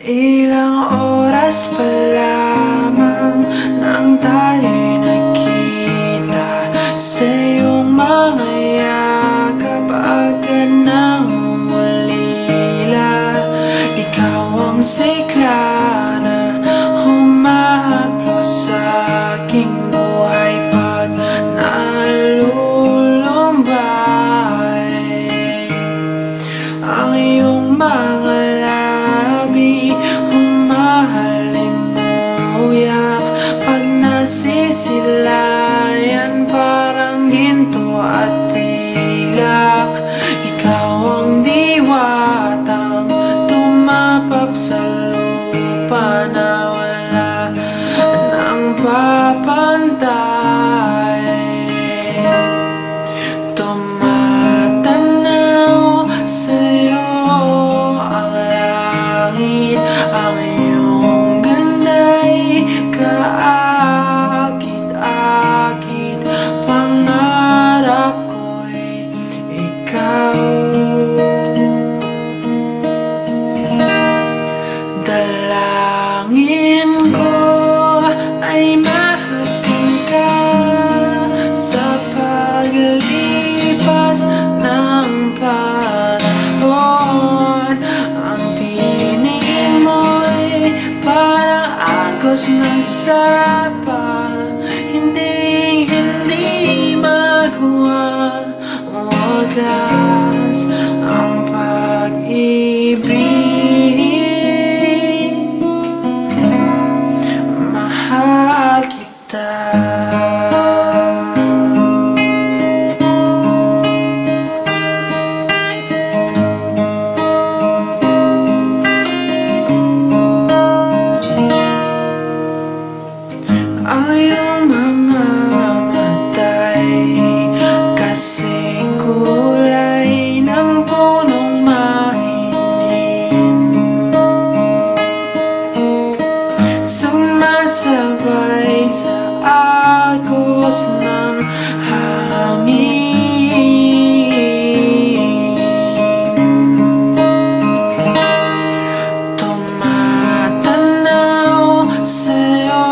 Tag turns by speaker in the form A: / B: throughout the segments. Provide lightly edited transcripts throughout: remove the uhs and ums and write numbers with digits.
A: Ilang oras pa lamang nang tayo'y nagkita sa iyong mga yakap, agad nang umulila. Ikaw ang sigla na humahaplos sa aking buhay pag nalulumbay. Ang iyong mga labi humahalimuyak pag nasisilayan, parang ginto at pilak. Ikaw ang diwatang tumapak sa lupa na wala nang papantay. Tumatanaw sa'yo ang langit, ang iyong ganda'y kaakit-akit. Pangarap ko'y ikaw. Dalangin ko ay mahating ka sa paglipas ng panahon. Ang tinig mo'y parang agos ng sapa, hindi magwawagas ang pag-ibig. Mahal kita. Ang iyong mga matay kasing kulay ng punong mahining, sumasabay sa agos ng hangin. Tumatanaw sa'yo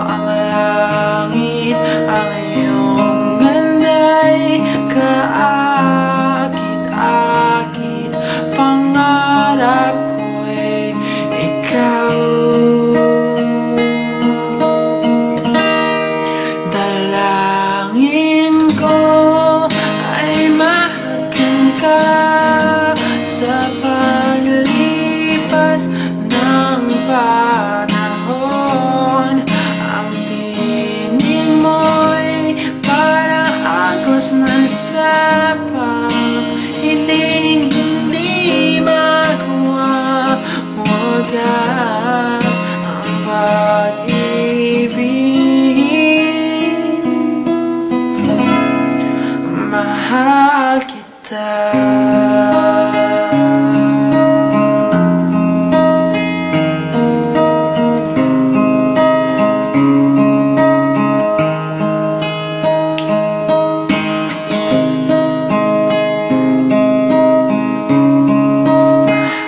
A: ang langit, ang iyong ganda'y kaakit-akit. Pangarap ko'y ikaw. Dalangin ko ay mahagkan ka sa paglipas ng panahon. Ang tinig mo'y parang agos ng sapa, hindi magwawagas ang pag-ibig. Mahal kita.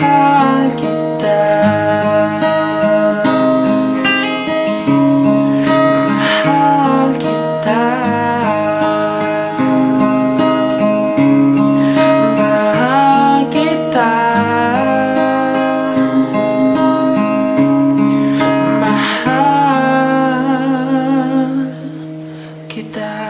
A: Mahal kita. Mahal kita. Mahal kita. Mahal kita.